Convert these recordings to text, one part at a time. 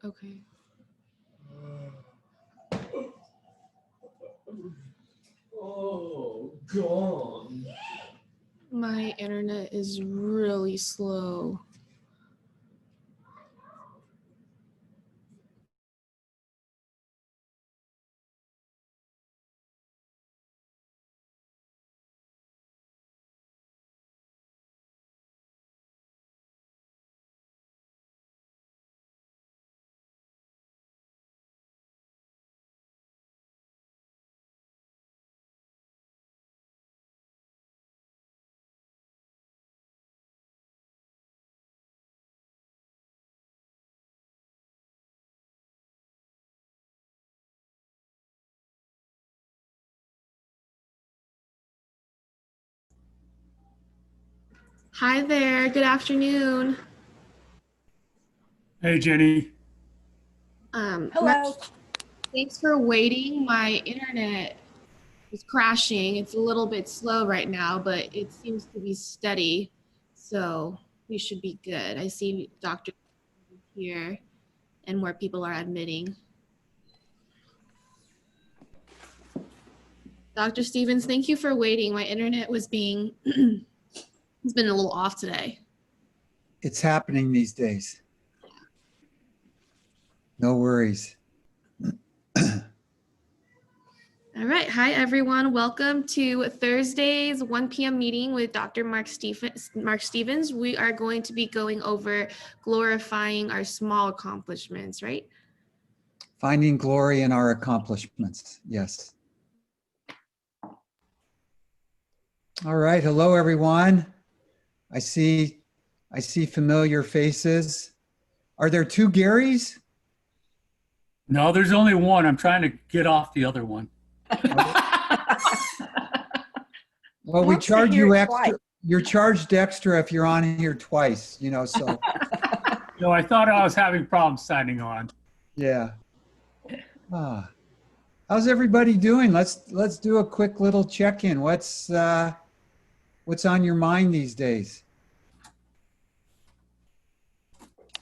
Okay. Oh, gone. My internet is really slow. Hi there, good afternoon. Hey, Jenny. Hello. Thanks for waiting. My internet is crashing. It's a little bit slow right now, but it seems to be steady. So we should be good. I see Dr. here and more people are admitting. Dr. Stevens, thank you for waiting. My internet was being, it's been a little off today. It's happening these days. No worries. All right. Hi, everyone. Welcome to Thursday's 1 p.m. meeting with Dr. Mark Stevens. We are going to be going over glorifying our small accomplishments, right? Finding glory in our accomplishments. Yes. All right. Hello, everyone. I see familiar faces. Are there two Garys? No, there's only one. I'm trying to get off the other one. Well, we charge you extra. You're charged extra if you're on here twice, you know, so. No, I thought I was having problems signing on. Yeah. How's everybody doing? Let's do a quick little check-in. What's on your mind these days?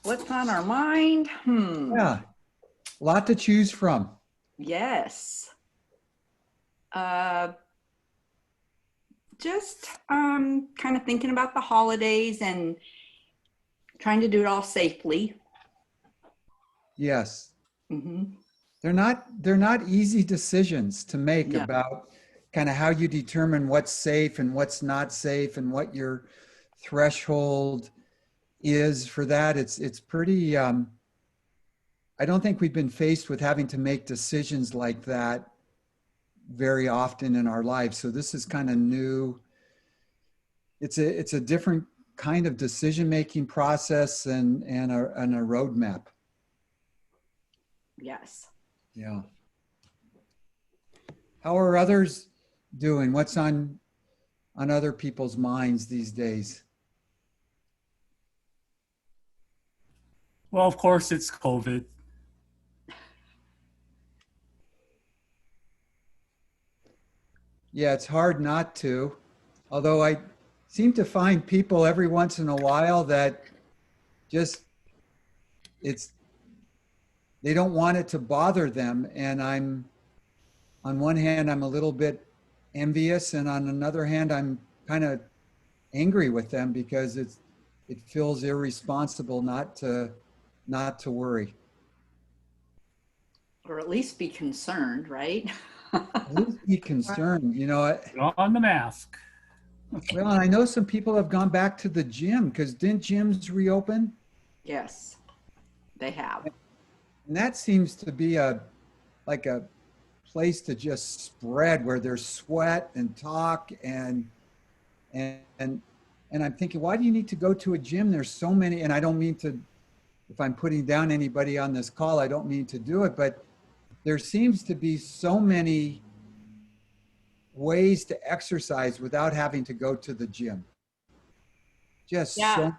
What's on our mind? Yeah, a lot to choose from. Yes. Just kind of thinking about the holidays and trying to do it all safely. Yes. Mm-hmm. They're not easy decisions to make. No. About kind of how you determine what's safe and what's not safe and what your threshold is for that. It's pretty, I don't think we've been faced with having to make decisions like that very often in our lives. So this is kind of new. It's a different kind of decision-making process and a roadmap. Yes. Yeah. How are others doing? What's on other people's minds these days? Well, of course, it's COVID. Yeah, it's hard not to. Although I seem to find people every once in a while that just, they don't want it to bother them. And on one hand, I'm a little bit envious, and on another hand, I'm kind of angry with them because it feels irresponsible not to worry. Or at least be concerned, right? At least be concerned, you know. On the mask. Well, I know some people have gone back to the gym because didn't gyms reopen? Yes, they have. And that seems to be like a place to just spread where there's sweat and talk and I'm thinking, why do you need to go to a gym? There's so many, and I don't mean to, if I'm putting down anybody on this call, I don't mean to do it, but there seems to be so many ways to exercise without having to go to the gym. Just yeah, so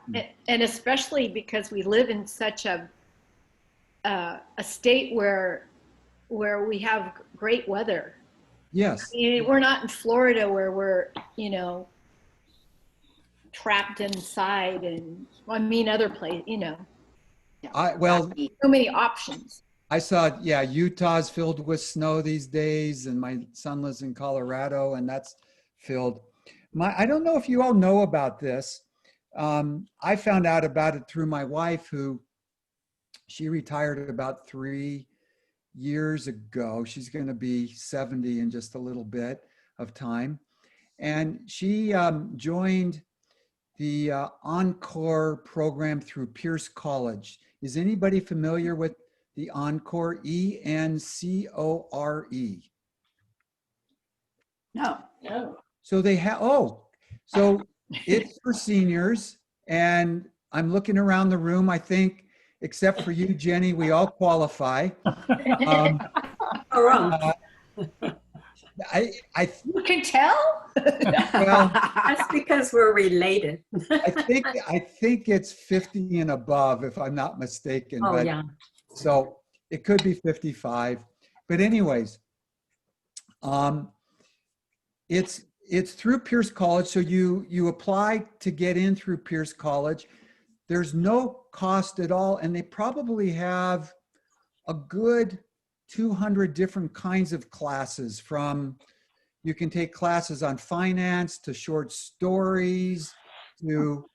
and especially because we live in such a state where we have great weather. Yes. I mean, we're not in Florida where we're, trapped inside, and I mean other places, Well, So many options. I saw, yeah, Utah's filled with snow these days, and my son lives in Colorado, and that's filled. I don't know if you all know about this. I found out about it through my wife, who she retired about 3 years ago. She's going to be 70 in just a little bit of time. And she joined the Encore program through Pierce College. Is anybody familiar with the Encore? ENCORE. No. So they have, so it's for seniors. And I'm looking around the room. I think, except for you, Jenny, we all qualify. All right. You can tell? Well, That's because we're related. I think it's 50 and above, if I'm not mistaken. Oh, but, yeah. So it could be 55. But anyways, it's through Pierce College. So you apply to get in through Pierce College. There's no cost at all, and they probably have a good 200 different kinds of classes. From, you can take classes on finance to short stories to,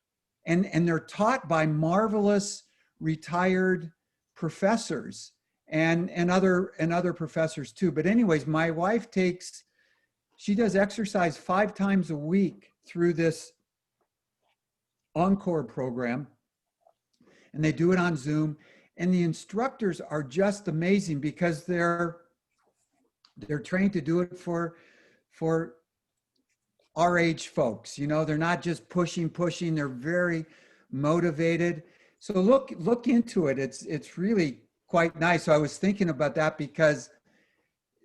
and they're taught by marvelous retired professors and other professors too. But anyways, my wife she does exercise 5 times a week through this Encore program, and they do it on Zoom. And the instructors are just amazing because they're trained to do it for our age folks. You know, they're not just pushing. They're very motivated. So look into it. It's really quite nice. So I was thinking about that because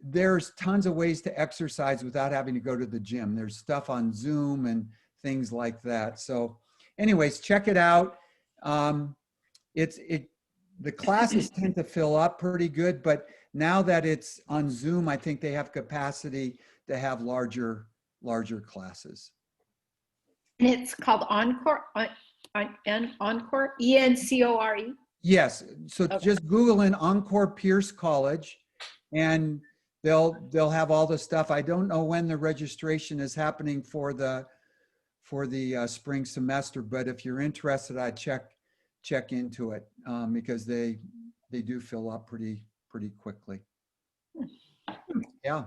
there's tons of ways to exercise without having to go to the gym. There's stuff on Zoom and things like that. So anyways, check it out. The classes tend to fill up pretty good, but now that it's on Zoom, I think they have capacity to have larger classes. And it's called Encore, Encore, ENCORE. Yes. So Okay. just Google in Encore Pierce College, and they'll have all the stuff. I don't know when the registration is happening for the spring semester, but if you're interested, I'd check into it because they do fill up pretty quickly. Yeah,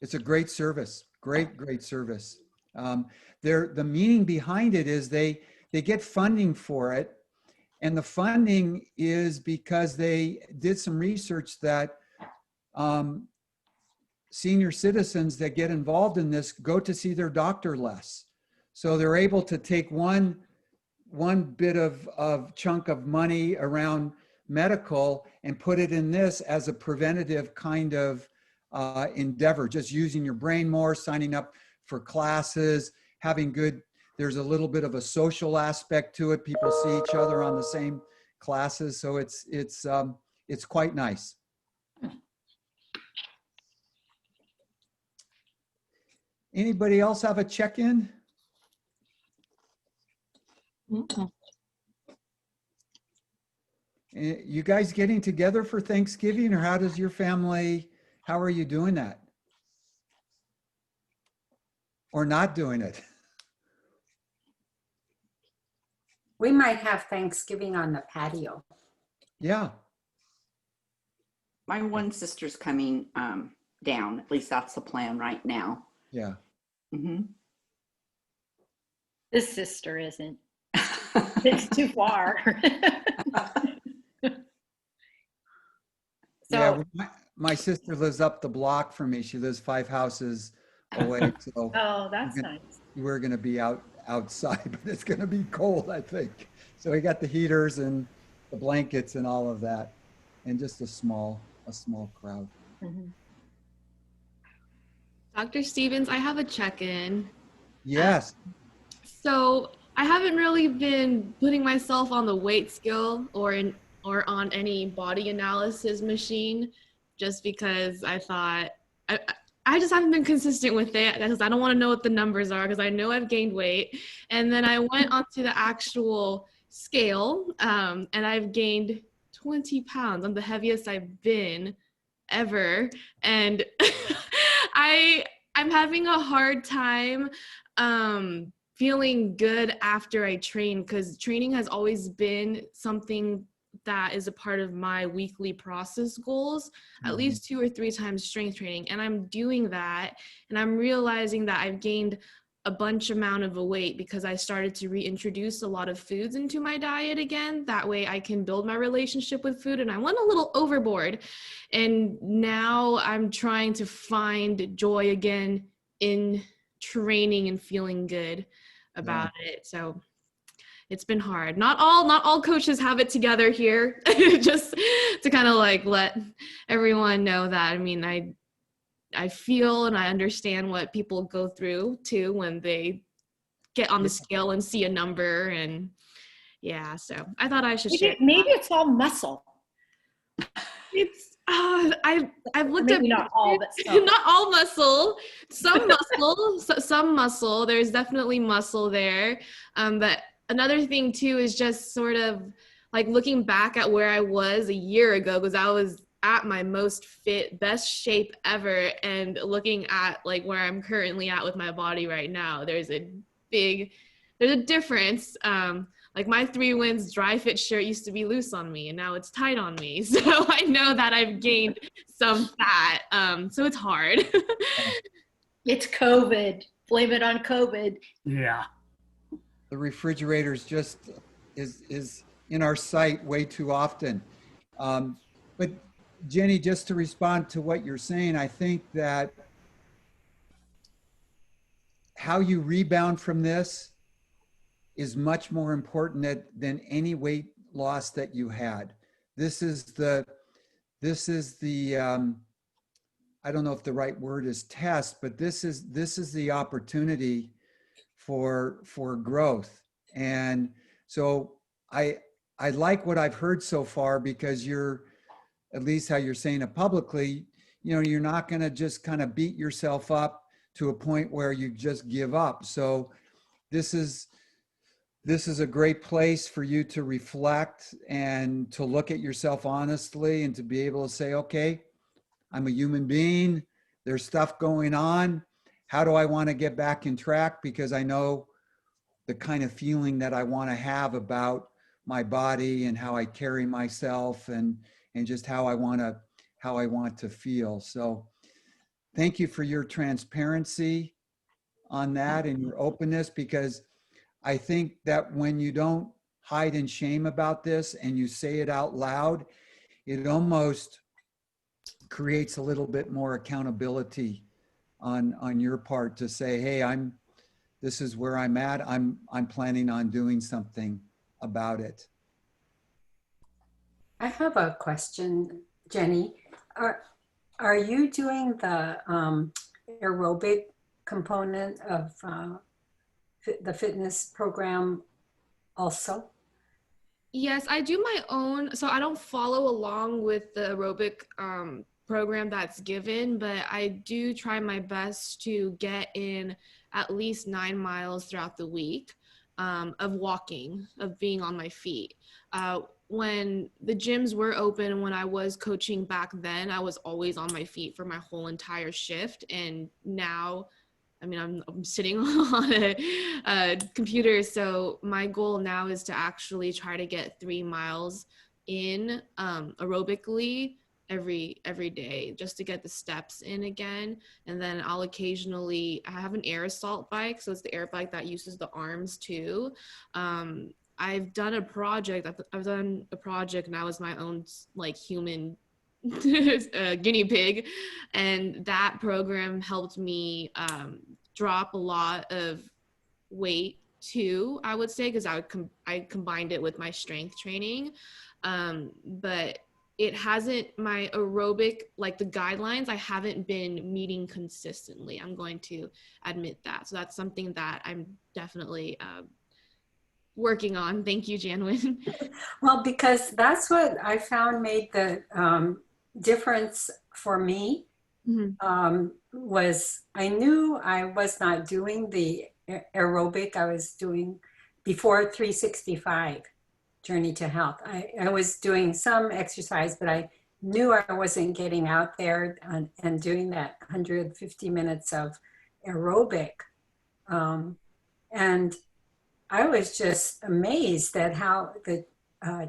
it's a great service. Great service. The meaning behind it is they get funding for it, and the funding is because they did some research that senior citizens that get involved in this go to see their doctor less. So they're able to take one bit of chunk of money around medical and put it in this as a preventative kind of endeavor, just using your brain more, signing up for classes, having good, there's a little bit of a social aspect to it. People see each other on the same classes. So it's quite nice. Anybody else have a check-in? You guys getting together for Thanksgiving, or how are you doing that? Or not doing it? We might have Thanksgiving on the patio. Yeah. My one sister's coming down. At least that's the plan right now. Yeah. Mm-hmm. This sister isn't. It's too far. So, yeah, my sister lives up the block from me. She lives 5 houses away. So oh, that's nice. we're going to be outside, but it's going to be cold, I think. So we got the heaters and the blankets and all of that, and just a small crowd. Mm-hmm. Dr. Stevens, I have a check-in. Yes. So I haven't really been putting myself on the weight scale or on any body analysis machine, just because I thought I just haven't been consistent with it because I don't want to know what the numbers are because I know I've gained weight. And then I went onto the actual scale, and I've gained 20 pounds. I'm the heaviest I've been ever. And I'm having a hard time feeling good after I train, because training has always been something that is a part of my weekly process goals, at least 2 or 3 times strength training. And I'm doing that, and I'm realizing that I've gained a bunch amount of weight because I started to reintroduce a lot of foods into my diet again. That way I can build my relationship with food, and I went a little overboard. And now I'm trying to find joy again in training and feeling good about it. So it's been hard. Not all coaches have it together here. Just to kind of like let everyone know that, I mean, I feel and I understand what people go through too when they get on the scale and see a number. And yeah, so I thought I should share. Maybe it's all muscle. It's I've looked Maybe at not all, but some. not all muscle, some muscle, some muscle. There's definitely muscle there. But another thing too is just sort of like looking back at where I was a year ago, because I was at my most fit, best shape ever, and looking at like where I'm currently at with my body right now, there's a difference. Like my 3 Wins dry fit shirt used to be loose on me, and now it's tight on me. So I know that I've gained some fat. So it's hard. It's COVID. Blame it on COVID. Yeah. The refrigerator's just is in our sight way too often. But Jenny, just to respond to what you're saying, I think that how you rebound from this is much more important than any weight loss that you had. This is the I don't know if the right word is test, but this is the opportunity for growth. And so I like what I've heard so far, because you're, at least how you're saying it publicly, you know, you're not going to just kind of beat yourself up to a point where you just give up. So this is a great place for you to reflect and to look at yourself honestly, and to be able to say, okay, I'm a human being. There's stuff going on. How do I want to get back in track? Because I know the kind of feeling that I want to have about my body and how I carry myself, and just how I want to feel. So thank you for your transparency on that and your openness, because I think that when you don't hide in shame about this and you say it out loud, it almost creates a little bit more accountability on your part to say, hey, this is where I'm at. I'm planning on doing something about it. I have a question, Jenny. Are you doing the aerobic component of the fitness program also? Yes, I do my own. So I don't follow along with the aerobic program that's given, but I do try my best to get in at least 9 miles throughout the week of walking, of being on my feet. When the gyms were open and when I was coaching back then, I was always on my feet for my whole entire shift. And now, I mean, I'm sitting on a computer. So my goal now is to actually try to get 3 miles in aerobically every day, just to get the steps in again. And then I'll occasionally, I have an air assault bike. So it's the air bike that uses the arms too. I've done a project and I was my own like human guinea pig, and that program helped me drop a lot of weight too, I would say, because I combined it with my strength training, but it hasn't, my aerobic, like the guidelines, I haven't been meeting consistently. I'm going to admit that. So that's something that I'm definitely working on. Thank you, Janwin. Well, because that's what I found made the difference for me. Was I knew I was not doing the aerobic I was doing before 365. journey to health. I was doing some exercise, but I knew I wasn't getting out there and doing that 150 minutes of aerobic. And I was just amazed at how the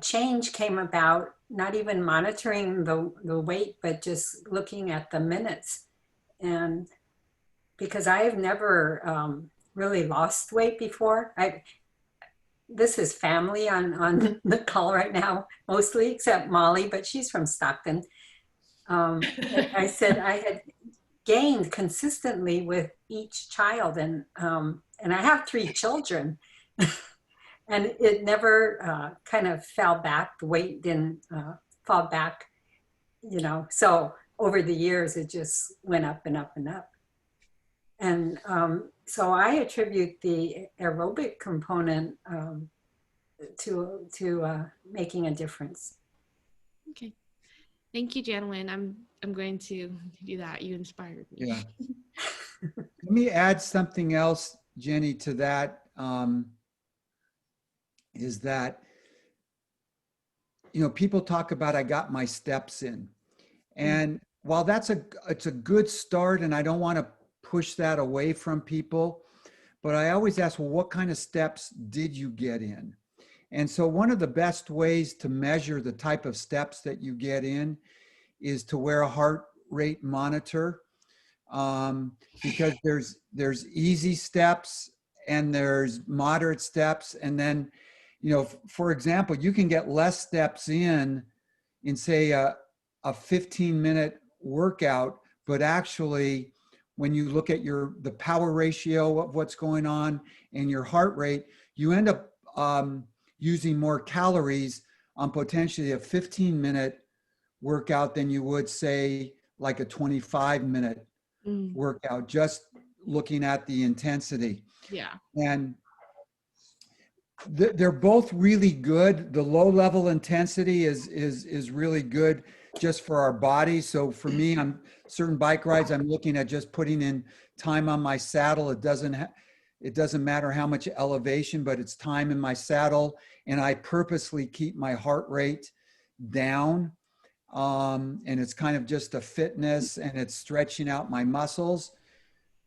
change came about, not even monitoring the weight, but just looking at the minutes. And because I have never really lost weight before. This is family on the call right now, mostly, except Molly, but she's from Stockton. I said I had gained consistently with each child, and I have 3 children, and it never kind of fell back. The weight didn't fall back, you know. So over the years, it just went up and up and up. And so I attribute the aerobic component to making a difference. Okay. Thank you, Janwin. I'm going to do that. You inspired me. Yeah. Let me add something else, Jenny, to that. Is that, you know, people talk about I got my steps in. And while it's a good start, and I don't want to push that away from people, but I always ask, well, what kind of steps did you get in? And so one of the best ways to measure the type of steps that you get in is to wear a heart rate monitor, because there's easy steps and there's moderate steps. And then, you know, for example, you can get less steps in say a 15-minute workout, but actually when you look at the power ratio of what's going on and your heart rate, you end up using more calories on potentially a 15-minute workout than you would, say, like a 25-minute workout, just looking at the intensity. Yeah. And they're both really good. The low level intensity is really good just for our bodies. So for me, on certain bike rides, I'm looking at just putting in time on my saddle. It doesn't matter how much elevation, but it's time in my saddle. And I purposely keep my heart rate down. And it's kind of just a fitness, and it's stretching out my muscles.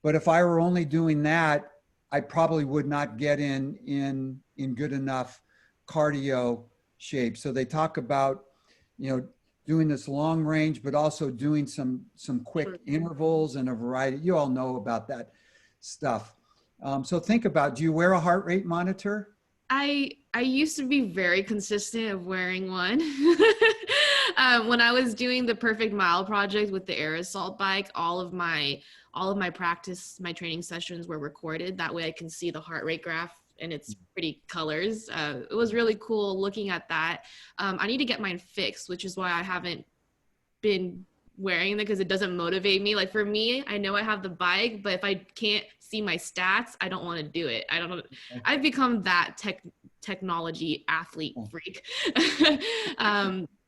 But if I were only doing that, I probably would not get in good enough cardio shape. So they talk about, you know, doing this long range, but also doing some quick intervals and a variety. You all know about that stuff. So think about, do you wear a heart rate monitor? I used to be very consistent of wearing one. When I was doing the Perfect Mile project with the air assault bike, all of my practice, my training sessions were recorded. That way I can see the heart rate graph and its pretty colors. It was really cool looking at that. I need to get mine fixed, which is why I haven't been wearing them, because it doesn't motivate me. Like for me, I know I have the bike, but if I can't see my stats, I don't want to do it. I've become that technology athlete freak.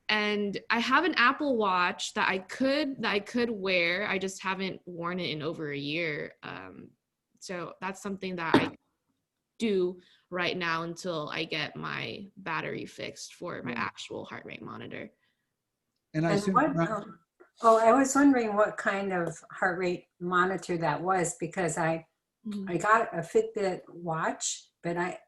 And I have an Apple Watch that I could wear. I just haven't worn it in over a year. So that's something that I do right now until I get my battery fixed for my actual heart rate monitor. And I assume, I was wondering what kind of heart rate monitor that was, because I got a Fitbit watch, but I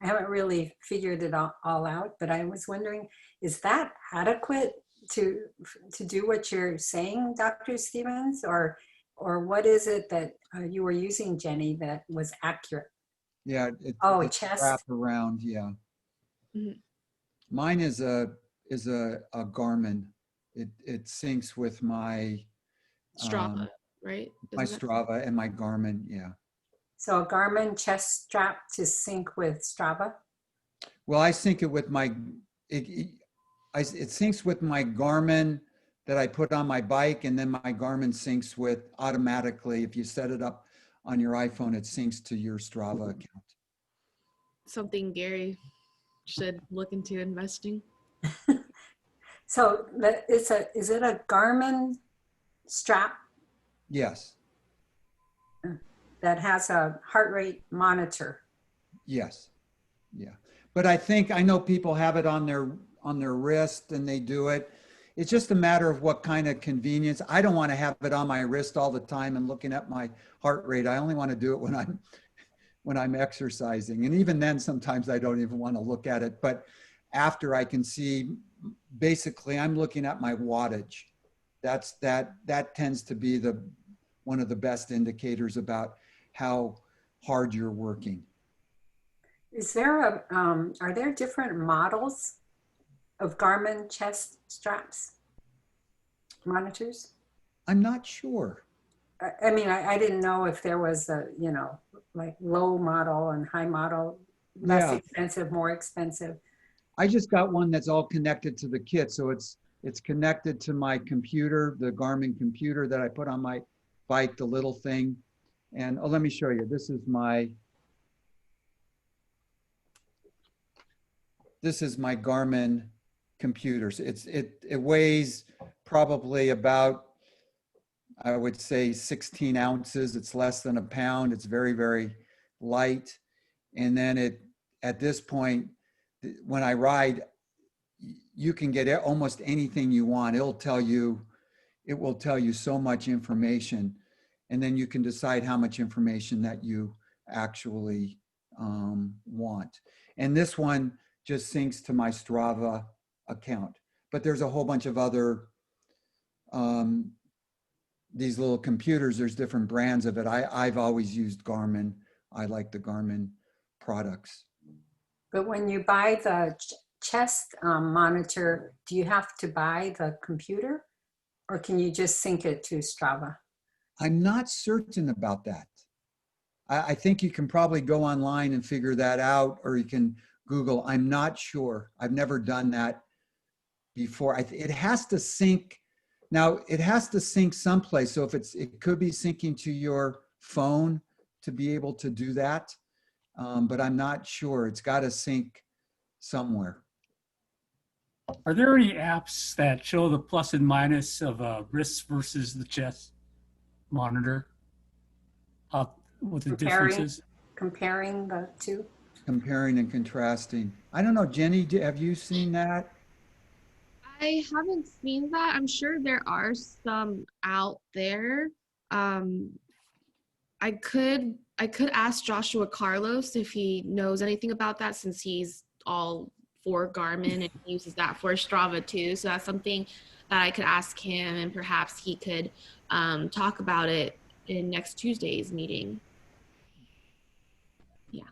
haven't really figured it all out. But I was wondering, is that adequate to do what you're saying, Dr. Stevens, or what is it that you were using, Jenny, that was accurate? Yeah. It's chest. Wrap around. Yeah. Mm-hmm. Mine is a Garmin. It syncs with my Strava, right? My Strava and my Garmin. Yeah. So a Garmin chest strap to sync with Strava? Well, I sync it with it syncs with my Garmin that I put on my bike, and then my Garmin syncs with automatically. If you set it up on your iPhone, it syncs to your Strava account. Something Gary should look into investing. So is it a Garmin strap? Yes. That has a heart rate monitor? Yes. Yeah. But I know people have it on their wrist and they do it. It's just a matter of what kind of convenience. I don't want to have it on my wrist all the time and looking at my heart rate. I only want to do it when I'm exercising. And even then, sometimes I don't even want to look at it. But after I can see, basically, I'm looking at my wattage. That tends to be one of the best indicators about how hard you're working. Is there are there different models of Garmin chest straps, monitors? I'm not sure. I mean, I didn't know if there was a, like low model and high model, less expensive, more expensive. I just got one that's all connected to the kit. So it's connected to my computer, the Garmin computer that I put on my bike, the little thing. And let me show you. This is my Garmin computer. So it weighs probably about, I would say 16 ounces. It's less than a pound. It's very, very light. And then at this point, when I ride, you can get almost anything you want. It will tell you so much information. And then you can decide how much information that you actually want. And this one just syncs to my Strava account. But there's a whole bunch of other these little computers. There's different brands of it. I've always used Garmin. I like the Garmin products. But when you buy the chest monitor, do you have to buy the computer, or can you just sync it to Strava? I'm not certain about that. I think you can probably go online and figure that out, or you can Google. I'm not sure. I've never done that before. It has to sync. Now it has to sync someplace. So it could be syncing to your phone to be able to do that. But I'm not sure. It's got to sync somewhere. Are there any apps that show the plus and minus of wrists versus the chest monitor? What the differences? Comparing the two? Comparing and contrasting. I don't know, Jenny, have you seen that? I haven't seen that. I'm sure there are some out there. I could ask Joshua Carlos if he knows anything about that, since he's all for Garmin and he uses that for Strava too. So that's something that I could ask him, and perhaps he could talk about it in next Tuesday's meeting. Yeah.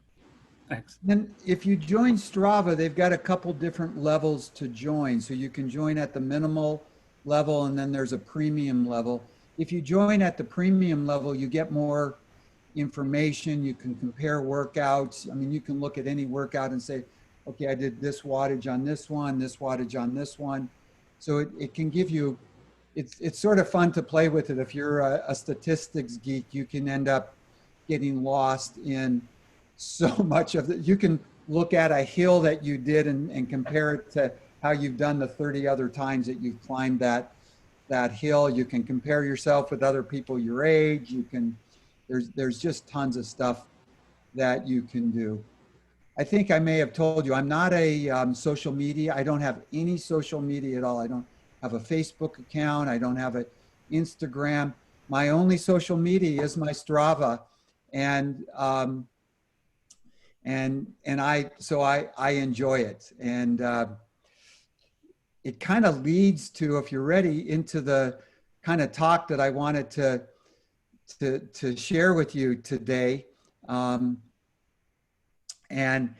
Thanks. Then if you join Strava, they've got a couple different levels to join. So you can join at the minimal level, and then there's a premium level. If you join at the premium level, you get more information. You can compare workouts. I mean, you can look at any workout and say, okay, I did this wattage on this one, this wattage on this one. So it can give you, it's sort of fun to play with it. If you're a statistics geek, you can end up getting lost in so much of it. You can look at a hill that you did and compare it to how you've done the 30 other times that you've climbed that hill. You can compare yourself with other people your age. You can, there's just tons of stuff that you can do. I think I may have told you, I'm not a social media. I don't have any social media at all. I don't have a Facebook account. I don't have an Instagram. My only social media is my Strava. And I enjoy it. And it kind of leads to, if you're ready, into the kind of talk that I wanted to share with you today. And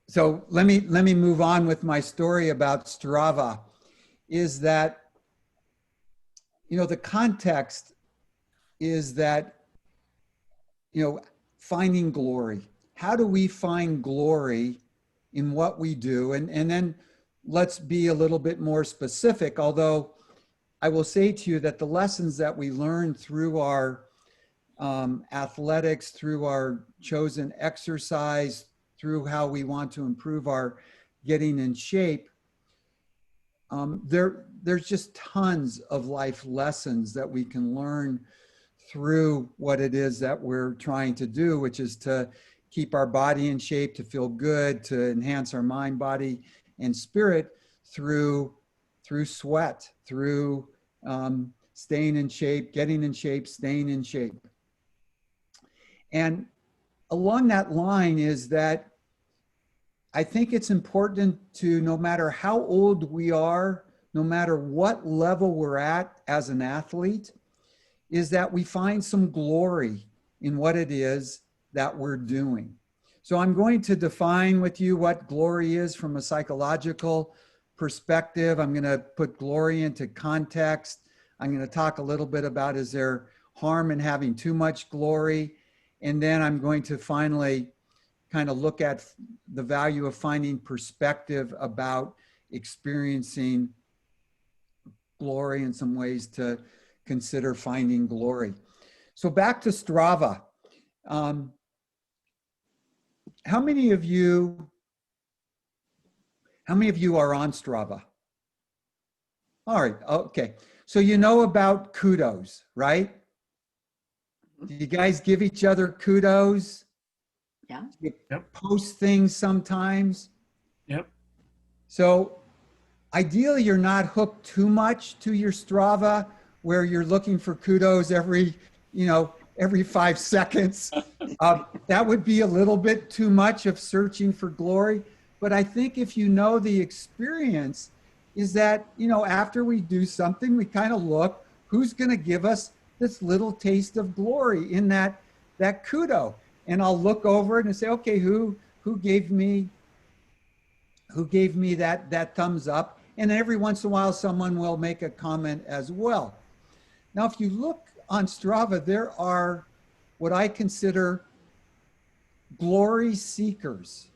so let me move on with my story about Strava. Is that, the context is that, finding glory. How do we find glory in what we do? And then let's be a little bit more specific, although I will say to you that the lessons that we learn through our athletics, through our chosen exercise, through how we want to improve our getting in shape, there's just tons of life lessons that we can learn through what it is that we're trying to do, which is to keep our body in shape, to feel good, to enhance our mind, body, and spirit through sweat, through staying in shape, getting in shape, staying in shape. And along that line is that I think it's important to, no matter how old we are, no matter what level we're at as an athlete, is that we find some glory in what it is that we're doing. So I'm going to define with you what glory is from a psychological perspective. I'm going to put glory into context. I'm going to talk a little bit about, is there harm in having too much glory? And then I'm going to finally kind of look at the value of finding perspective about experiencing glory and some ways to consider finding glory. So back to Strava. How many of you are on Strava? All right, okay. So you know about kudos, right? Do you guys give each other kudos? Yeah. You Yep. post things sometimes. Yep. So ideally, you're not hooked too much to your Strava where you're looking for kudos every 5 seconds. That would be a little bit too much of searching for glory. But I think if you know the experience is that, after we do something, we kind of look, who's going to give us this little taste of glory in that kudo? And I'll look over it and say, okay, who gave me that thumbs up? And every once in a while, someone will make a comment as well. Now, if you look on Strava, there are what I consider glory seekers.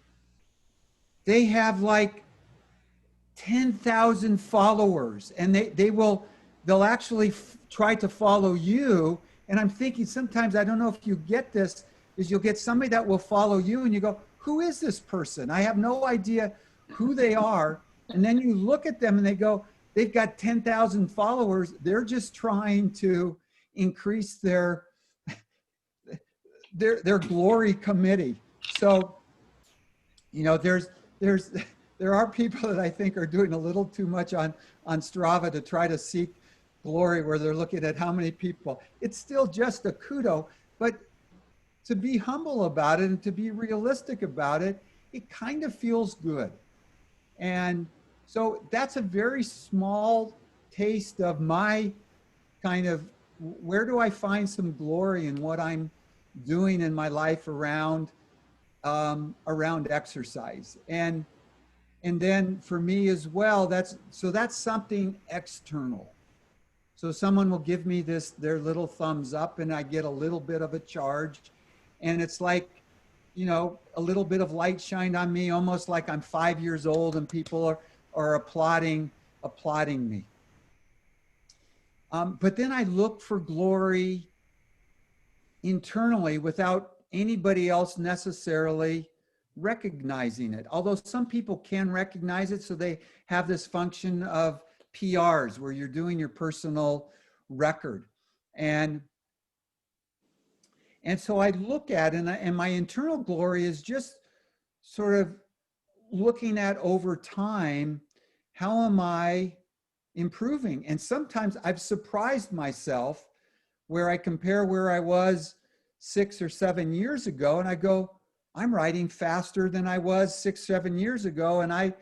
They have like 10,000 followers, and they'll actually try to follow you. And I'm thinking sometimes, I don't know if you get this, is you'll get somebody that will follow you and you go, who is this person? I have no idea who they are. And then you look at them and they've got 10,000 followers. They're just trying to increase their glory committee. So, there are people that I think are doing a little too much on Strava to try to seek glory, where they're looking at how many people. It's still just a kudo, but to be humble about it and to be realistic about it, it kind of feels good. And so that's a very small taste of my kind of, where do I find some glory in what I'm doing in my life around exercise. And then for me as well, that's something external. So someone will give me their little thumbs up, and I get a little bit of a charge, and it's like, a little bit of light shined on me, almost like I'm 5 years old and people are applauding me. But then I look for glory internally without anybody else necessarily recognizing it. Although some people can recognize it, so they have this function of PRs where you're doing your personal record. And so I look at it, and my internal glory is just sort of looking at over time, how am I improving? And sometimes I've surprised myself where I compare where I was 6 or 7 years ago, and I go, I'm writing faster than I was 6, 7 years ago, and I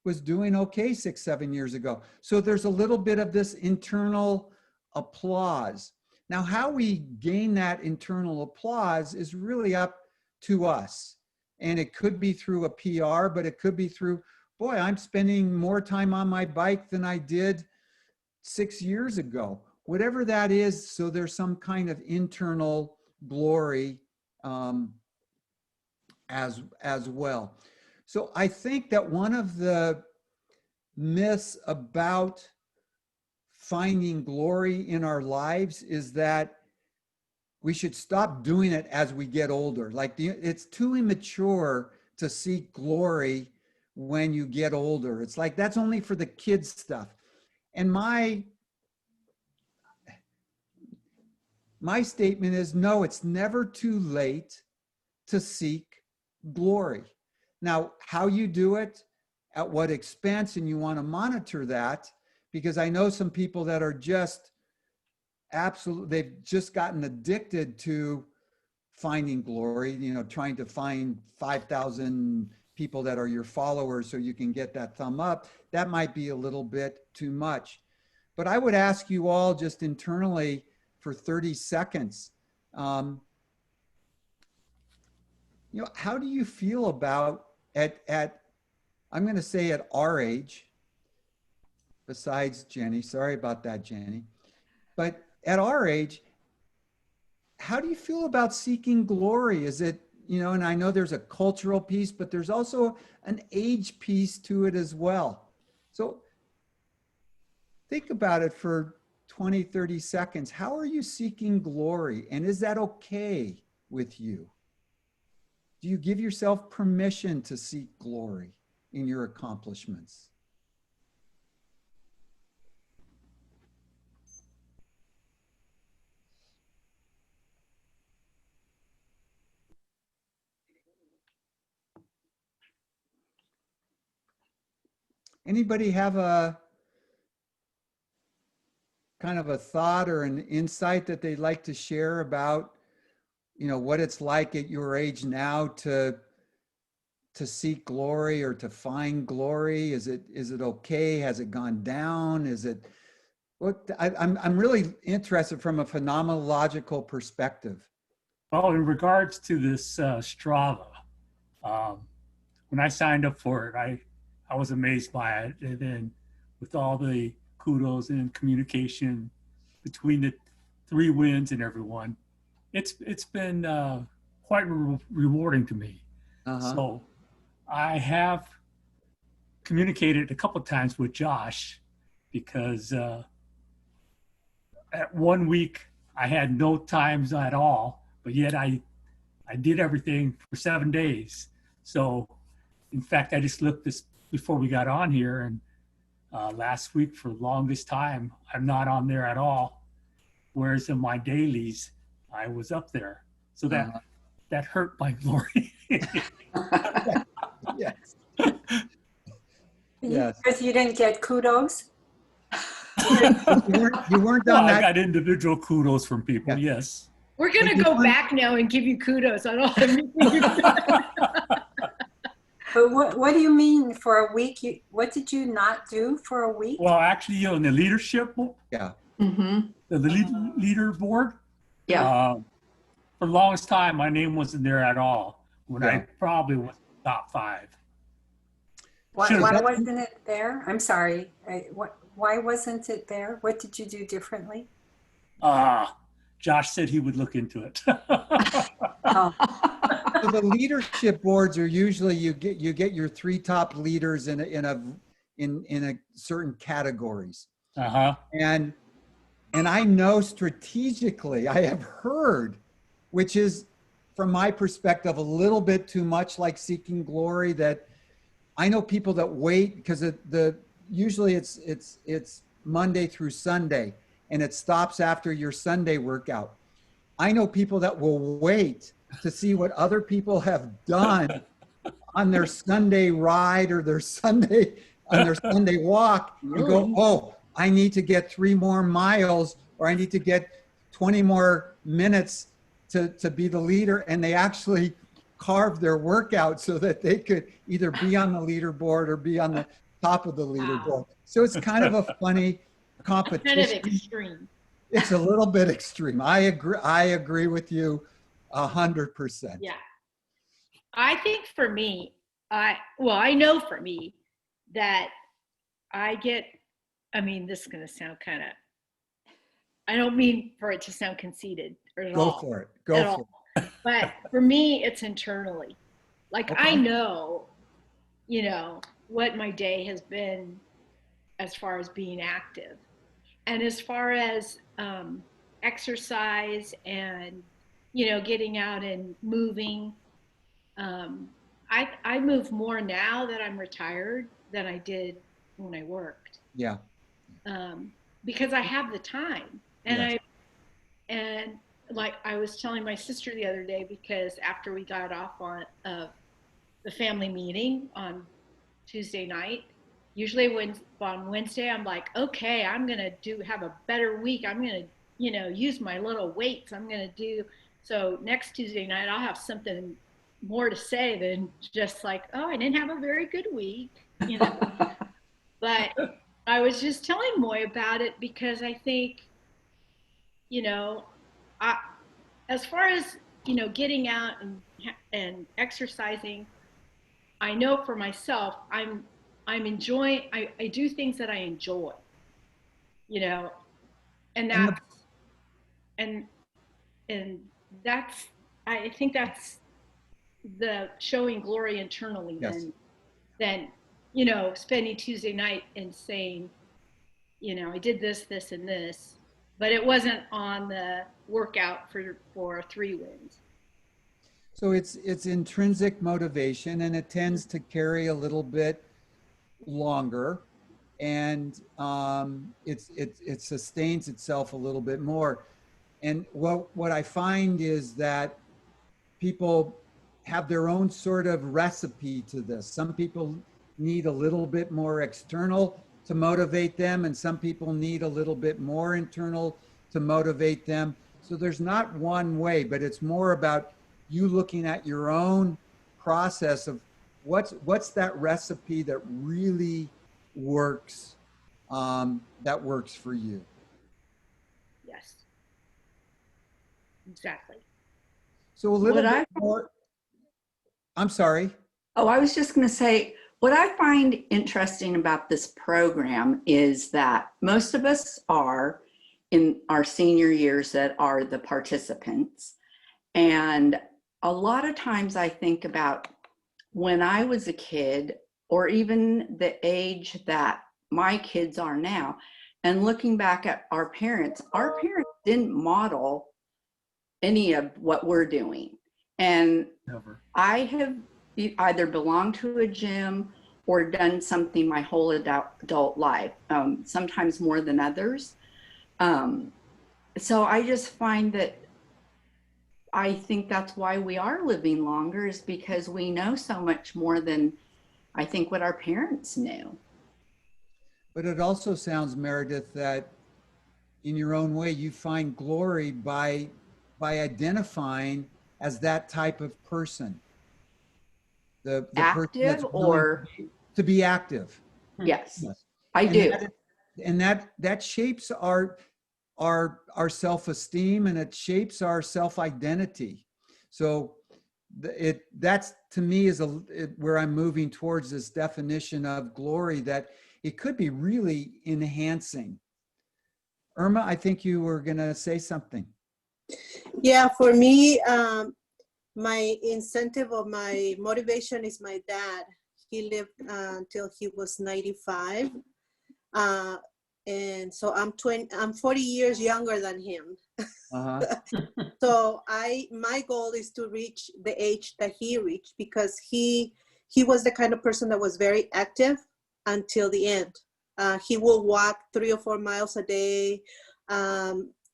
was doing okay 6, 7 years ago. So there's a little bit of this internal applause. Now, how we gain that internal applause is really up to us. And it could be through a PR, but it could be through, boy, I'm spending more time on my bike than I did 6 years ago. Whatever that is, so there's some kind of internal glory as well. So I think that one of the myths about finding glory in our lives is that we should stop doing it as we get older. Like it's too immature to seek glory when you get older. It's like, that's only for the kids stuff. And my statement is, no, it's never too late to seek glory. Now, how you do it, at what expense, and you want to monitor that, because I know some people that are just absolutely, they've just gotten addicted to finding glory, you know, trying to find 5,000 people that are your followers so you can get that thumb up. That might be a little bit too much. But I would ask you all just internally for 30 seconds, you know, how do you feel about at I'm going to say at our age, besides Jenny, sorry about that, Jenny, but at our age, how do you feel about seeking glory? Is it, you know, and I know there's a cultural piece, but there's also an age piece to it as well. So think about it for 20, 30 seconds. How are you seeking glory? And is that okay with you? Do you give yourself permission to seek glory in your accomplishments? Anybody have a kind of a thought or an insight that they'd like to share about, you know, what it's like at your age now to seek glory or to find glory? Is it okay? Has it gone down? Is it what? I'm really interested from a phenomenological perspective. Well, in regards to this Strava, um, when I signed up for it, I was amazed by it. And then with all the kudos and communication between the three wins and everyone, it's been quite rewarding to me. So I have communicated a couple of times with Josh because at 1 week I had no times at all, but yet I did everything for 7 days. So in fact, I just looked this before we got on here, and last week for the longest time, I'm not on there at all. Whereas in my dailies, I was up there. So that hurt my glory. Yes. Yes. Because you didn't get kudos? You weren't Well, on I that. got individual kudos from people, yes. We're going to go back now and give you kudos on all everything you've done. But what do you mean for a week? What did you not do for a week? Well, actually, you know, in the leadership, Yeah. the leaderboard, Yeah. for the longest time, my name wasn't there at all when I probably was top 5. Why wasn't it there? I'm sorry. Why wasn't it there? What did you do differently? Josh said he would look into it. Oh. So the leadership boards are usually you get your 3 top leaders in a certain categories. And I know strategically, I have heard, which is from my perspective a little bit too much like seeking glory, that I know people that wait because usually it's Monday through Sunday and it stops after your Sunday workout. I know people that will wait to see what other people have done on their Sunday ride or their Sunday walk and go, oh, I need to get 3 more miles or I need to get 20 more minutes to be the leader. And they actually carve their workout so that they could either be on the leaderboard or be on the top of the leaderboard. Wow. So it's kind of a funny competition. Kind of extreme. It's a little bit extreme. I agree with you 100%. Yeah. I think for me, I know for me that this is going to sound kind of, I don't mean for it to sound conceited at all. Go for it. Go for it. But for me, it's internally. Like, okay. I know, what my day has been as far as being active. And as far as exercise and, getting out and moving, I move more now that I'm retired than I did when I worked. Yeah. Because I have the time. And yes. like I was telling my sister the other day, because after we got off of the family meeting on Tuesday night. Usually on Wednesday, I'm like, okay, I'm going to have a better week. I'm going to, use my little weights. I'm going to do, so next Tuesday night, I'll have something more to say than just like, oh, I didn't have a very good week, But I was just telling Moy about it because I think, I, as far as, getting out and exercising, I know for myself, I'm enjoying, I do things that I enjoy, and And that's, and, and that's, I think that's the showing glory internally yes. than, spending Tuesday night and saying, I did this, and this, but it wasn't on the workout for 3 wins. So it's intrinsic motivation, and it tends to carry a little bit longer, and it sustains itself a little bit more. And what I find is that people have their own sort of recipe to this. Some people need a little bit more external to motivate them, and some people need a little bit more internal to motivate them. So there's not one way, but it's more about you looking at your own process of what's that recipe that really works, that works for you. Yes, exactly. So a little bit more. I'm sorry. Oh, I was just going to say, what I find interesting about this program is that most of us are in our senior years that are the participants. And a lot of times I think about when I was a kid, or even the age that my kids are now, and looking back at our parents didn't model any of what we're doing. And Never. I have either belonged to a gym or done something my whole adult life, sometimes more than others. So I just find that I think that's why we are living longer, is because we know so much more than I think what our parents knew. But it also sounds, Meredith, that in your own way, you find glory by identifying as that type of person. The person that's Active willing or, to be active. yes, Yes. I And do. that shapes our self-esteem, and it shapes our self-identity. So that's to me is where I'm moving towards this definition of glory, that it could be really enhancing. Irma, I think you were going to say something. Yeah, for me, my incentive or my motivation is my dad. He lived until he was 95. And so I'm 40 years younger than him. Uh-huh. So my goal is to reach the age that he reached, because he was the kind of person that was very active until the end. He will walk 3 or 4 miles a day.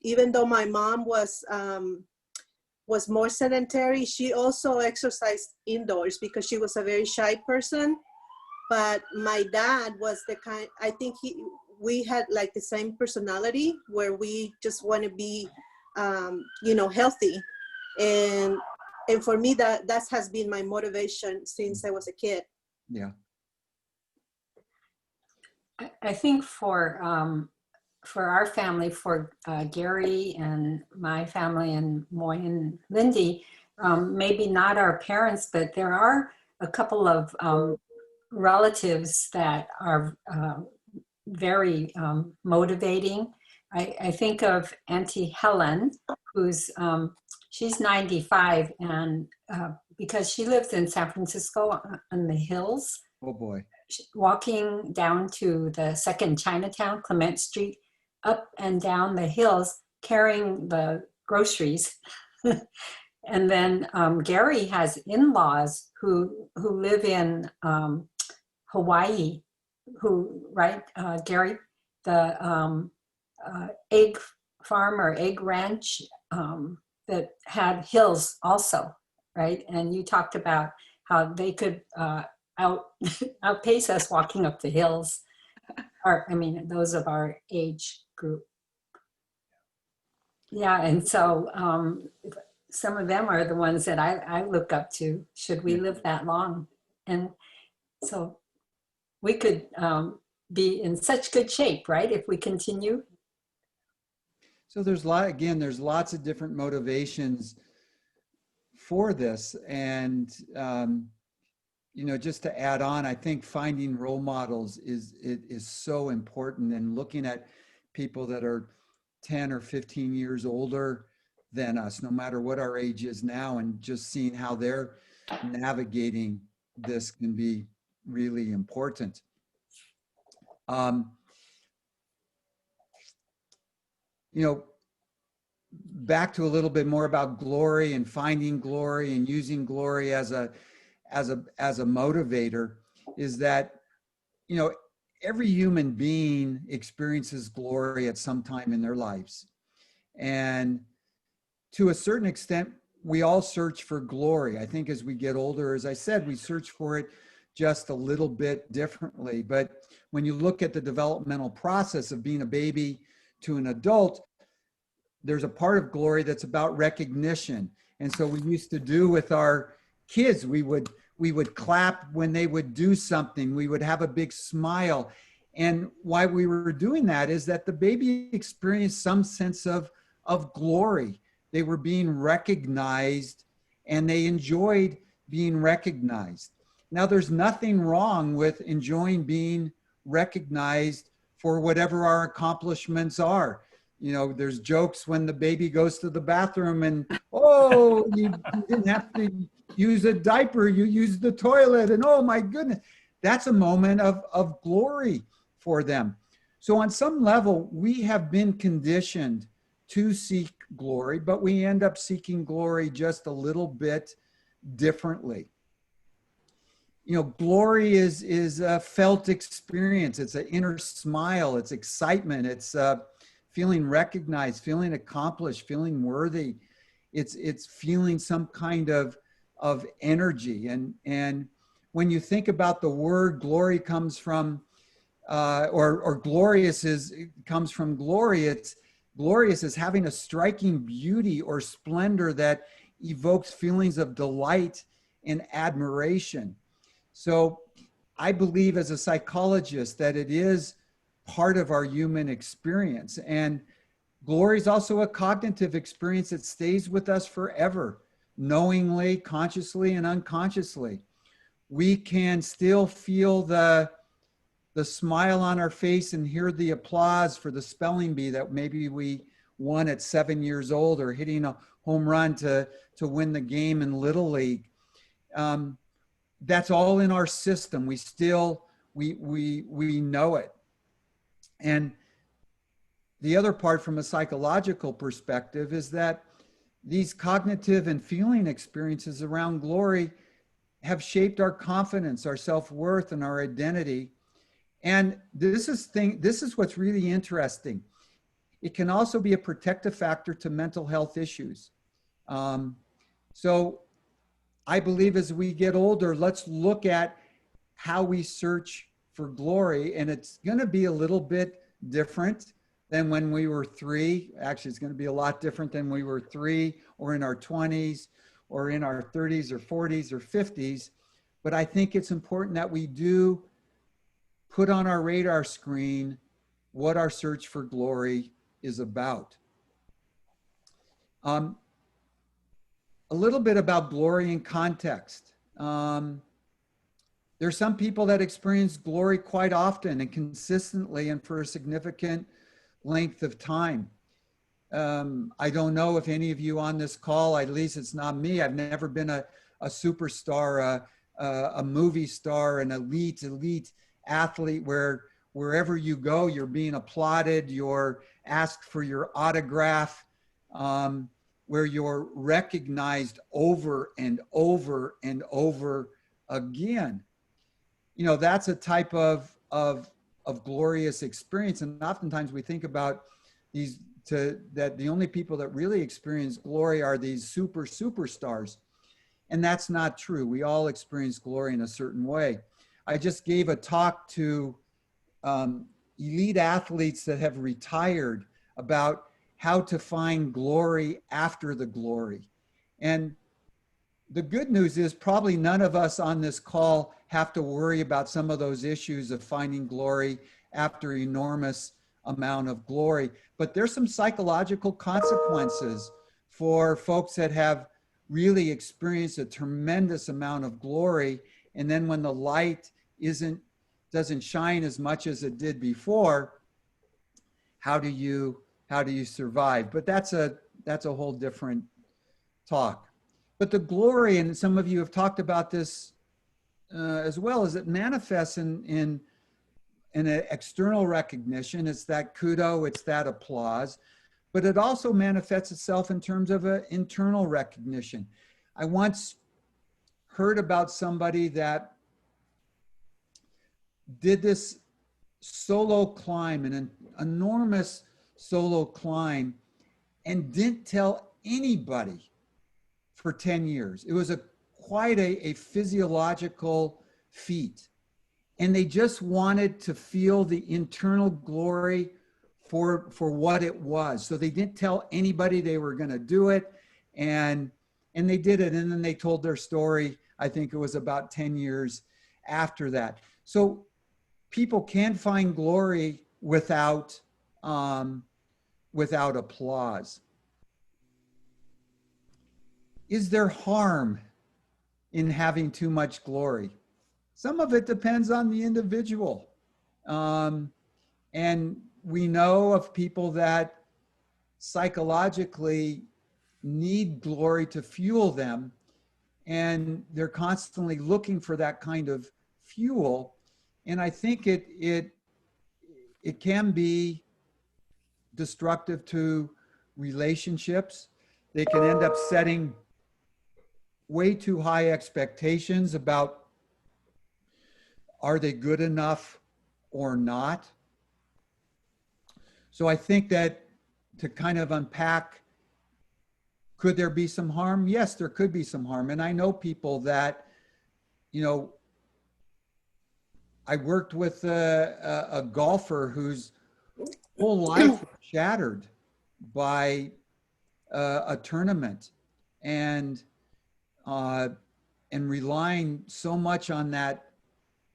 Even though my mom was more sedentary, she also exercised indoors because she was a very shy person. But my dad was the kind, I think we had like the same personality, where we just want to be, healthy. And for me, that has been my motivation since I was a kid. Yeah. I think for our family, for Gary and my family and Moy and Lindy, maybe not our parents, but there are a couple of relatives that are very motivating. I think of Auntie Helen, who's she's 95, and because she lives in San Francisco on the hills. Oh boy. Walking down to the second Chinatown, Clement Street, up and down the hills, carrying the groceries. And then Gary has in-laws who live in Hawaii, Gary, the egg farm or egg ranch that had hills also, right? And you talked about how they could outpace us walking up the hills. Or, I mean, those of our age group. Yeah, and so some of them are the ones that I look up to, should we live that long. And so we could be in such good shape, right, if we continue. So there's there's lots of different motivations for this. And, you know, just to add on, I think finding role models is so important, and looking at people that are 10 or 15 years older than us, no matter what our age is now, and just seeing how they're navigating this can be really important. You know, back to a little bit more about glory and finding glory and using glory as a motivator, is that, you know, every human being experiences glory at some time in their lives. And to a certain extent, we all search for glory. I think as we get older, as I said, we search for it just a little bit differently. But when you look at the developmental process of being a baby to an adult, there's a part of glory that's about recognition. And so we used to do with our kids, we would clap when they would do something. We would have a big smile. And why we were doing that is that the baby experienced some sense of glory. They were being recognized, and they enjoyed being recognized. Now, there's nothing wrong with enjoying being recognized for whatever our accomplishments are. You know, there's jokes when the baby goes to the bathroom and, oh, you didn't have to use a diaper, you used the toilet, and oh my goodness, that's a moment of glory for them. So on some level, we have been conditioned to seek glory, but we end up seeking glory just a little bit differently. You know, glory is a felt experience. It's an inner smile. It's excitement. It's feeling recognized, feeling accomplished, feeling worthy. It's feeling some kind of energy. And when you think about the word glory comes from, or glorious comes from glory, it's glorious as having a striking beauty or splendor that evokes feelings of delight and admiration. So I believe as a psychologist that it is part of our human experience. And glory is also a cognitive experience that stays with us forever, knowingly, consciously, and unconsciously. We can still feel the smile on our face and hear the applause for the spelling bee that maybe we won at 7 years old, or hitting a home run to win the game in Little League. That's all in our system. We still, we know it. And the other part from a psychological perspective is that these cognitive and feeling experiences around glory have shaped our confidence, our self-worth, and our identity. And this is what's really interesting. It can also be a protective factor to mental health issues. So I believe as we get older, let's look at how we search for glory. And it's going to be a little bit different than when we were 3. Actually, it's going to be a lot different than we were 3 or in our 20s or in our 30s or 40s or 50s. But I think it's important that we do put on our radar screen what our search for glory is about. A little bit about glory in context. There's some people that experience glory quite often and consistently and for a significant length of time. I don't know if any of you on this call, at least it's not me, I've never been a superstar, a movie star, an elite athlete where wherever you go, you're being applauded, you're asked for your autograph, where you're recognized over and over and over again. You know, that's a type of glorious experience. And oftentimes we think about that the only people that really experience glory are these superstars. And that's not true. We all experience glory in a certain way. I just gave a talk to elite athletes that have retired about how to find glory after the glory. And the good news is probably none of us on this call have to worry about some of those issues of finding glory after enormous amount of glory. But there's some psychological consequences for folks that have really experienced a tremendous amount of glory. And then when the light doesn't shine as much as it did before, how do you survive? But that's a whole different talk. But the glory, and some of you have talked about this as well, is it manifests in an external recognition. It's that kudo, it's that applause, but it also manifests itself in terms of an internal recognition. I once heard about somebody that did this solo climb, an enormous solo climb, and didn't tell anybody for 10 years. It was quite a physiological feat. And they just wanted to feel the internal glory for what it was. So they didn't tell anybody they were going to do it. And they did it. And then they told their story. I think it was about 10 years after that. So people can find glory without applause. Is there harm in having too much glory? Some of it depends on the individual. And we know of people that psychologically need glory to fuel them, and they're constantly looking for that kind of fuel. And I think it can be destructive to relationships. They can end up setting way too high expectations about, are they good enough or not? So I think that to kind of unpack, could there be some harm? Yes, there could be some harm. And I know people that, I worked with a golfer whose whole life was shattered by a tournament, and relying so much on that,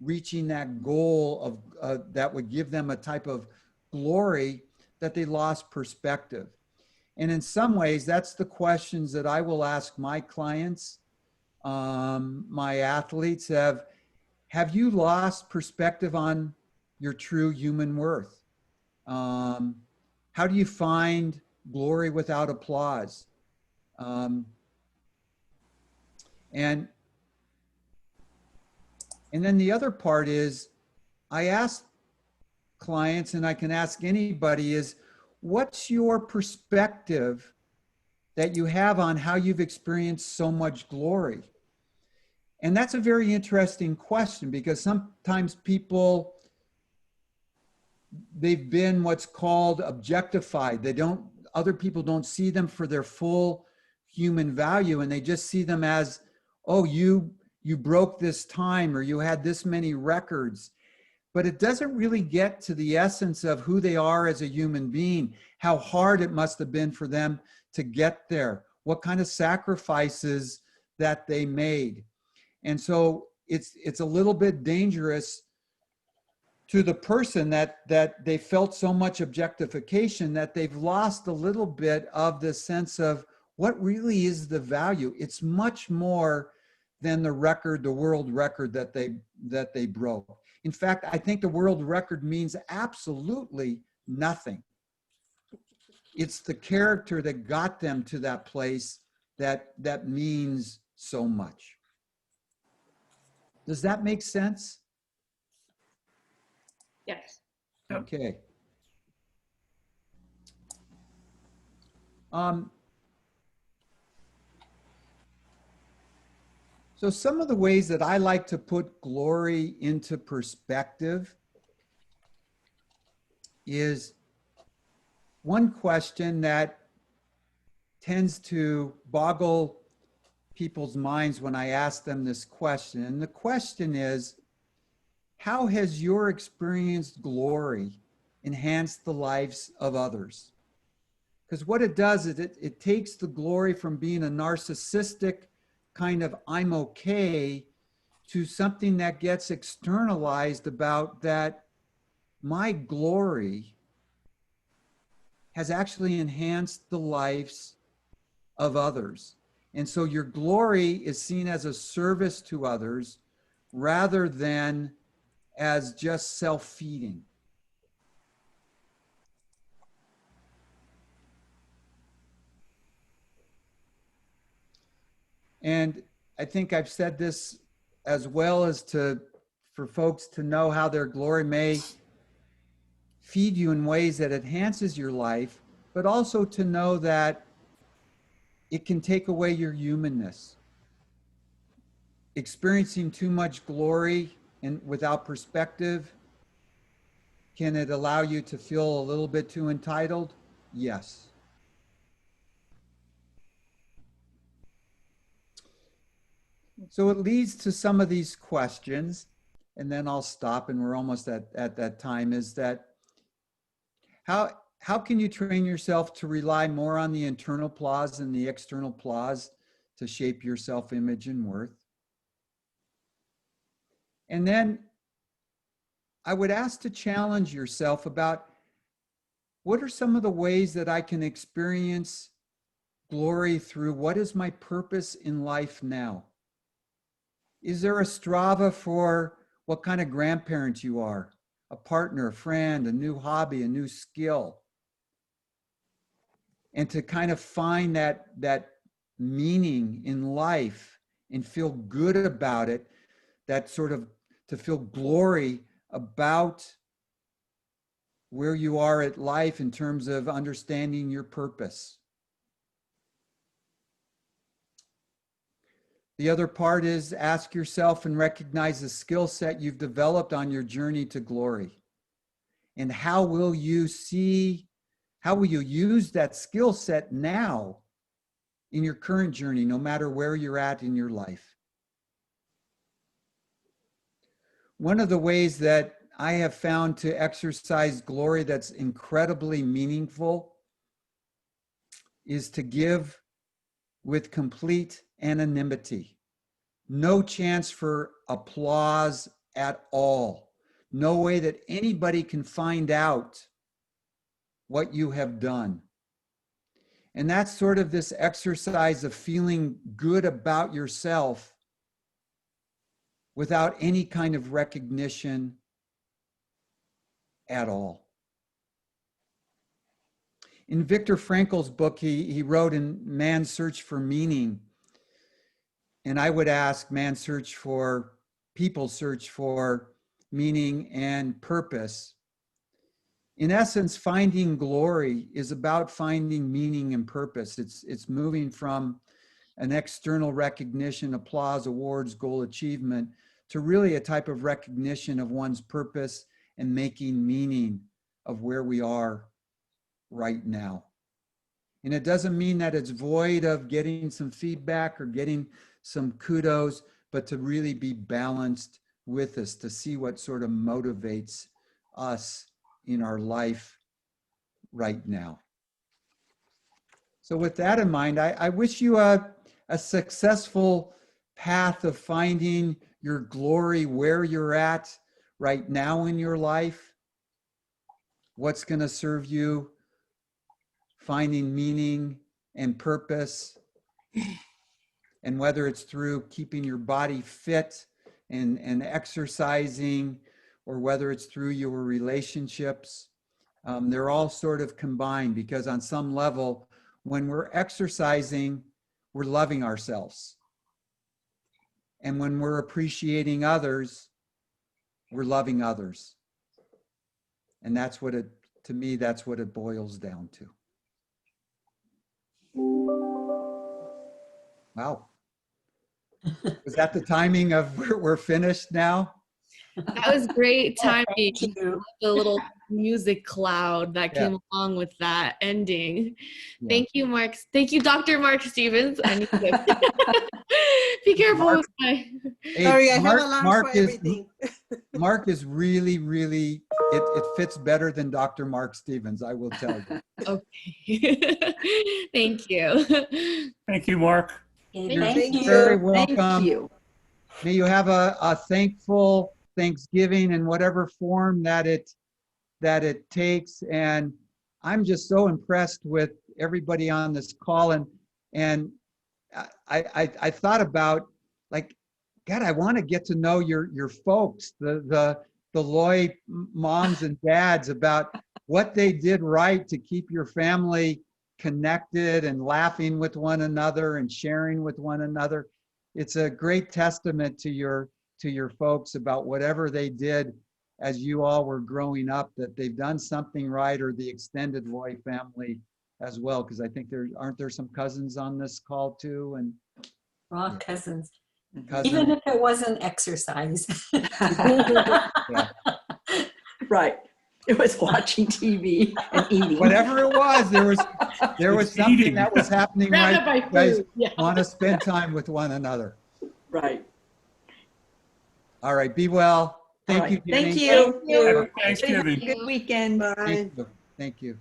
reaching that goal of that would give them a type of glory, that they lost perspective. And in some ways, that's the questions that I will ask my clients, my athletes. Have you lost perspective on your true human worth? How do you find glory without applause? And then the other part is, I ask clients, and I can ask anybody, is what's your perspective that you have on how you've experienced so much glory? And that's a very interesting question, because sometimes people, they've been what's called objectified. Other people don't see them for their full human value, and they just see them as, oh, you broke this time, or you had this many records. But it doesn't really get to the essence of who they are as a human being, how hard it must have been for them to get there, what kind of sacrifices that they made. And so it's a little bit dangerous to the person that they felt so much objectification that they've lost a little bit of the sense of what really is the value. It's much more than the world record that they broke. In fact, I think the world record means absolutely nothing. It's the character that got them to that place that means so much. Does that make sense? Yes. Okay. So some of the ways that I like to put glory into perspective is one question that tends to boggle people's minds when I ask them this question. And the question is, how has your experienced glory enhanced the lives of others? Because what it does is it takes the glory from being a narcissistic kind of I'm okay to something that gets externalized about that my glory has actually enhanced the lives of others. And so your glory is seen as a service to others rather than as just self-feeding. And I think I've said this as well as for folks to know how their glory may feed you in ways that enhances your life, but also to know that it can take away your humanness. Experiencing too much glory and without perspective, can it allow you to feel a little bit too entitled? Yes. So it leads to some of these questions, and then I'll stop, and we're almost at that time, is that how can you train yourself to rely more on the internal applause than the external applause to shape your self-image and worth? And then I would ask to challenge yourself about what are some of the ways that I can experience glory through what is my purpose in life now? Is there a Strava for what kind of grandparent you are? A partner, a friend, a new hobby, a new skill? And to kind of find that meaning in life and feel good about it, that sort of to feel glory about where you are at life in terms of understanding your purpose. The other part is ask yourself and recognize the skill set you've developed on your journey to glory. And how will you use that skill set now in your current journey, no matter where you're at in your life? One of the ways that I have found to exercise glory that's incredibly meaningful is to give with complete anonymity. No chance for applause at all. No way that anybody can find out what you have done. And that's sort of this exercise of feeling good about yourself without any kind of recognition at all. In Viktor Frankl's book, he wrote in Man's Search for Meaning, and I would ask people search for meaning and purpose. In essence, finding glory is about finding meaning and purpose. It's moving from an external recognition, applause, awards, goal achievement, to really a type of recognition of one's purpose and making meaning of where we are right now. And it doesn't mean that it's void of getting some feedback or getting some kudos, but to really be balanced with us, to see what sort of motivates us in our life right now. So with that in mind, I wish you a successful path of finding your glory where you're at right now in your life. What's going to serve you, finding meaning and purpose, and whether it's through keeping your body fit and exercising, or whether it's through your relationships. They're all sort of combined, because on some level, when we're exercising, we're loving ourselves. And when we're appreciating others, we're loving others. And that's what to me, that's what it boils down to. Wow. Is that the timing of we're finished now? That was great timing. Thank you. The little music cloud that Yeah. came along with that ending. Yeah. Thank you, Mark. Thank you, Dr. Mark Stevens. I need to be careful Mark- with my. Hey, Sorry, I Mark, have alarms Mark for is everything. Mark is really, really. It fits better than Dr. Mark Stevens. I will tell you. Okay. Thank you. Thank you, Mark. Okay, You're thank you. very Thank welcome. you. May you have a thankful Thanksgiving in whatever form that it takes. And I'm just so impressed with everybody on this call. And I thought about, like, God, I want to get to know your folks, the Loy moms and dads, about what they did right to keep your family connected and laughing with one another and sharing with one another. It's a great testament to your folks about whatever they did as you all were growing up, that they've done something right, or the extended Loy family as well, because I think aren't there some cousins on this call too, and All cousins. cousins. Even if it wasn't exercise. Yeah. Right. It was watching TV and eating. Whatever it was, there was It's something eating. that was happening Surrounded right. by You guys food. Yeah. want to spend time with one another. Right. All right, be well. All Thank you, right. Thank Jenny. you. Thank you. Happy Thanksgiving. Good weekend. Bye. Thank you. Thank you.